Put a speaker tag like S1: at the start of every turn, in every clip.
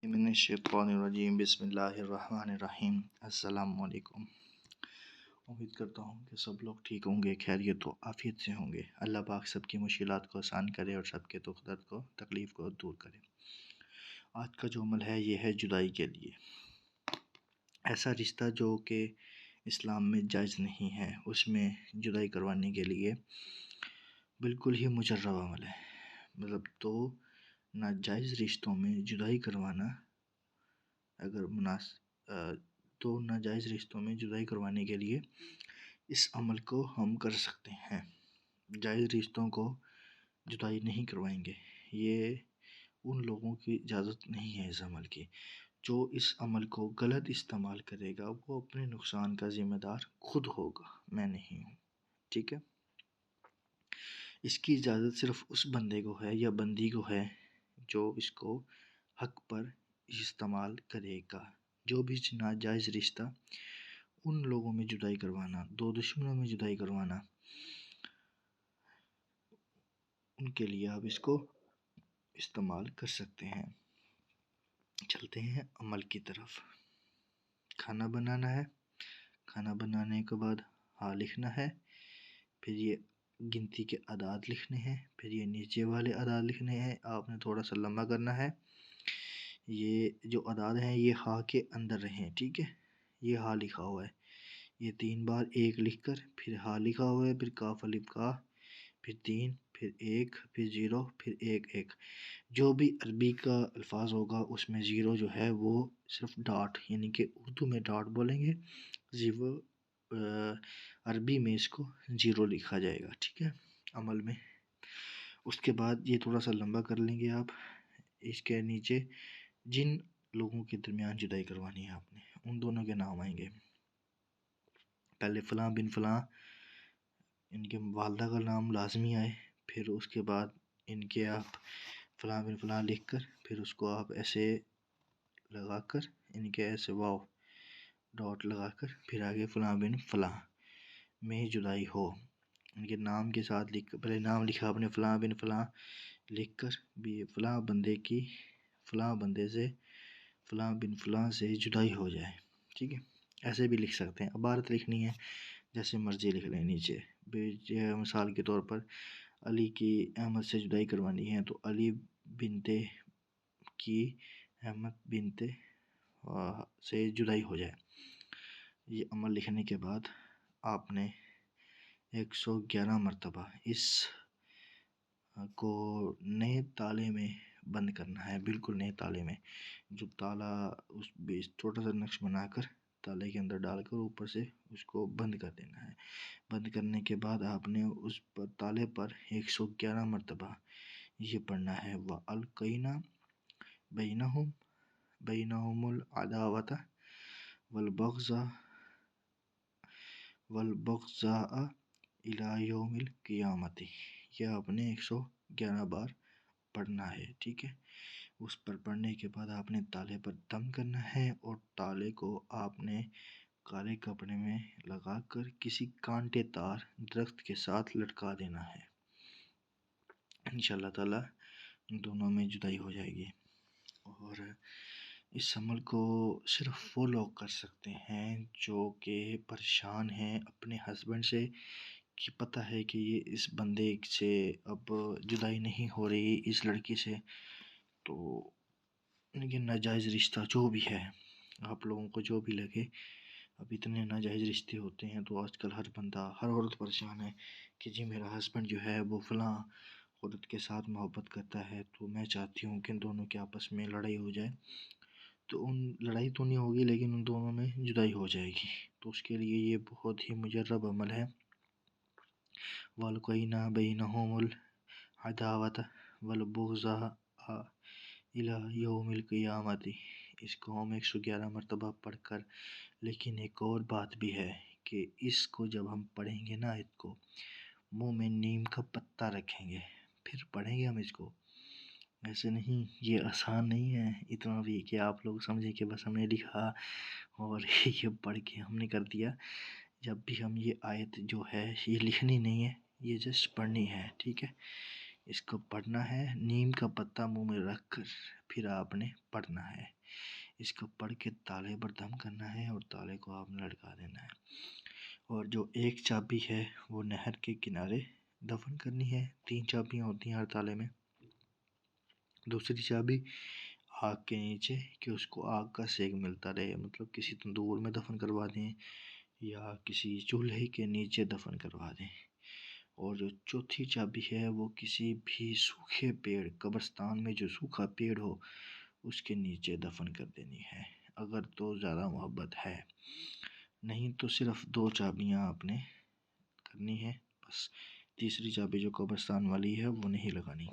S1: من الشیطان الرجیم بسم اللہ الرحمن الرحیم السلام علیکم۔ امید کرتا ہوں کہ سب لوگ ٹھیک ہوں گے، خیریت و عافیت سے ہوں گے۔ اللہ پاک سب کی مشکلات کو آسان کرے اور سب کے دکھ درد کو تکلیف کو دور کرے۔ آج کا جو عمل ہے یہ ہے جدائی کے لیے۔ ایسا رشتہ جو کہ اسلام میں جائز نہیں ہے، اس میں جدائی کروانے کے لیے بالکل ہی مجرب عمل ہے۔ تو ناجائز رشتوں میں جدائی کروانا تو ناجائز رشتوں میں جدائی کروانے کے لیے اس عمل کو ہم کر سکتے ہیں۔ جائز رشتوں کو جدائی نہیں کروائیں گے، یہ ان لوگوں کی اجازت نہیں ہے اس عمل کی۔ جو اس عمل کو غلط استعمال کرے گا وہ اپنے نقصان کا ذمہ دار خود ہوگا، میں نہیں ہوں، ٹھیک ہے۔ اس کی اجازت صرف اس بندے کو ہے یا بندی کو ہے جو اس کو حق پر استعمال کرے گا۔ جو بھی ناجائز رشتہ ان لوگوں میں جدائی کروانا، دو دشمنوں میں جدائی کروانا، ان کے لیے آپ اس کو استعمال کر سکتے ہیں۔ چلتے ہیں عمل کی طرف۔ کھانا بنانا ہے، کھانا بنانے کے بعد لکھنا ہے، پھر یہ گنتی کے اعداد لکھنے ہیں، پھر یہ نیچے والے اعداد لکھنے ہیں، آپ نے تھوڑا سا لمبا کرنا ہے۔ یہ جو اعداد ہیں یہ کے اندر رہیں، ٹھیک ہے۔ یہ لکھا ہوا ہے، یہ 3 بار 1 لکھ کر پھر لکھا ہوا ہے، پھر کاف الف کا، پھر 3، پھر 1، پھر 0، پھر 1 1۔ جو بھی عربی کا الفاظ ہوگا اس میں 0 جو ہے وہ صرف ڈاٹ، یعنی کہ اردو میں ڈاٹ بولیں گے، عربی میں اس کو 0 لکھا جائے گا، ٹھیک ہے، عمل میں۔ اس کے بعد یہ تھوڑا سا لمبا کر لیں گے آپ۔ اس کے نیچے جن لوگوں کے درمیان جدائی کروانی ہے آپ نے، ان دونوں کے نام آئیں گے۔ پہلے فلاں بن فلاں، ان کے والدہ کا نام لازمی آئے، پھر اس کے بعد ان کے آپ فلاں بن فلاں لکھ کر پھر اس کو آپ ایسے لگا کر، ان کے ایسے واو ڈاٹ لگا کر پھر آگے فلاں بن فلاں میں جدائی ہو۔ ان کے نام کے ساتھ پہلے نام لکھا آپ نے فلاں بن فلاں لکھ کر بھی فلاں بندے کی فلاں بندے سے فلاں بن فلاں سے جدائی ہو جائے، ٹھیک ہے۔ ایسے بھی لکھ سکتے ہیں، عبارت لکھنی ہے جیسے مرضی لکھ لیں نیچے۔ مثال کے طور پر علی کی احمد سے جدائی کروانی ہے تو علی بنتے کی احمد بنتے سے جدائی ہو جائے۔ یہ عمل لکھنے کے بعد آپ نے 111 مرتبہ اس کو نئے تالے میں بند کرنا ہے، بالکل نئے تالے میں۔ جو تالا اس چھوٹا سا نقش بنا کر تالے کے اندر ڈال کر اوپر سے اس کو بند کر دینا ہے۔ بند کرنے کے بعد آپ نے اس پر تالے پر 111 مرتبہ یہ پڑھنا ہے، وَأَلْقَيْنَا بَيْنَهُمُ الْعَدَاوَةَ وَالْبَغْضَاءَ إِلَى يَوْمِ الْقِيَامَةِ۔ یہ آپ نے 111 بار پڑھنا ہے، ٹھیک ہے۔ اس پر پڑھنے کے بعد آپ نے تالے پر دم کرنا ہے اور تالے کو آپ نے کالے کپڑے میں لگا کر کسی کانٹے دار درخت کے ساتھ لٹکا دینا ہے۔ انشاءاللہ تعالی ان دونوں میں جدائی ہو جائے گی۔ اور اس عمل کو صرف وہ لوگ کر سکتے ہیں جو کہ پریشان ہیں اپنے ہسبینڈ سے، کہ پتہ ہے کہ یہ اس بندے سے اب جدائی نہیں ہو رہی، اس لڑکی سے، تو یہ ناجائز رشتہ جو بھی ہے، آپ لوگوں کو جو بھی لگے، اب اتنے ناجائز رشتے ہوتے ہیں تو آج کل ہر بندہ، ہر عورت پریشان ہے کہ جی میرا ہسبینڈ جو ہے وہ فلاں عورت کے ساتھ محبت کرتا ہے، تو میں چاہتی ہوں کہ ان دونوں کے آپس میں لڑائی ہو جائے۔ تو لڑائی تو نہیں ہوگی لیکن ان دونوں میں جدائی ہو جائے گی، تو اس کے لیے یہ بہت ہی مجرب عمل ہے۔ وَأَلْقَيْنَا بَيْنَهُمُ الْعَدَاوَةَ وَالْبَغْضَاءَ إِلَى يَوْمِ الْقِيَامَةِ۔ اس کو ہم 111 مرتبہ پڑھ کر، لیکن ایک اور بات بھی ہے کہ اس کو جب ہم پڑھیں گے نا، آیت کو منہ میں نیم کا پتہ رکھیں گے، پھر پڑھیں گے ہم اس کو، ایسے نہیں۔ یہ آسان نہیں ہے اتنا بھی کہ آپ لوگ سمجھیں کہ بس ہم نے لکھا اور یہ پڑھ کے ہم نے کر دیا۔ جب بھی ہم یہ آیت جو ہے یہ لکھنی نہیں ہے، یہ جسٹ پڑھنی ہے، ٹھیک ہے۔ اس کو پڑھنا ہے، نیم کا پتہ منہ میں رکھ کر پھر آپ نے پڑھنا ہے۔ اس کو پڑھ کے تالے پر دم کرنا ہے اور تالے کو آپ نے لٹکا دینا ہے، اور جو ایک چابی ہے وہ نہر کے کنارے دفن کرنی ہے۔ 3 چابیاں ہوتی ہیں ہر تالے میں۔ دوسری چابی آگ کے نیچے، کہ اس کو آگ کا سیک ملتا رہے، مطلب کسی تندور میں دفن کروا دیں یا کسی چولہے کے نیچے دفن کروا دیں۔ اور جو چوتھی چابی ہے وہ کسی بھی سوکھے پیڑ، قبرستان میں جو سوکھا پیڑ ہو اس کے نیچے دفن کر دینی ہے، اگر تو زیادہ محبت ہے، نہیں تو صرف 2 چابیاں آپ نے کرنی ہے بس۔ تیسری چابی جو قبرستان والی ہے وہ نہیں لگانی۔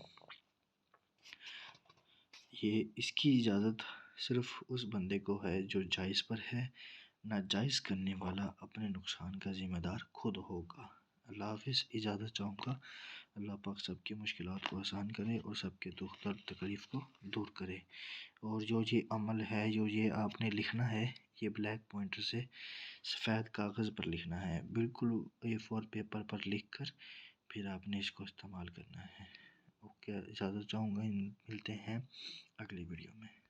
S1: یہ اس کی اجازت صرف اس بندے کو ہے جو جائز پر ہے، ناجائز کرنے والا اپنے نقصان کا ذمہ دار خود ہوگا۔ اللہ حافظ، اجازت چاہوں گا۔ اللہ پاک سب کی مشکلات کو آسان کرے اور سب کے دکھ درد تکلیف کو دور کرے۔ اور جو یہ عمل ہے، جو یہ آپ نے لکھنا ہے، یہ بلیک پوائنٹر سے سفید کاغذ پر لکھنا ہے، بالکل A4 پیپر پر لکھ کر پھر آپ نے اس کو استعمال کرنا ہے۔ اوکے، اجازت چاہوں گا، ملتے ہیں اگلی ویڈیو میں۔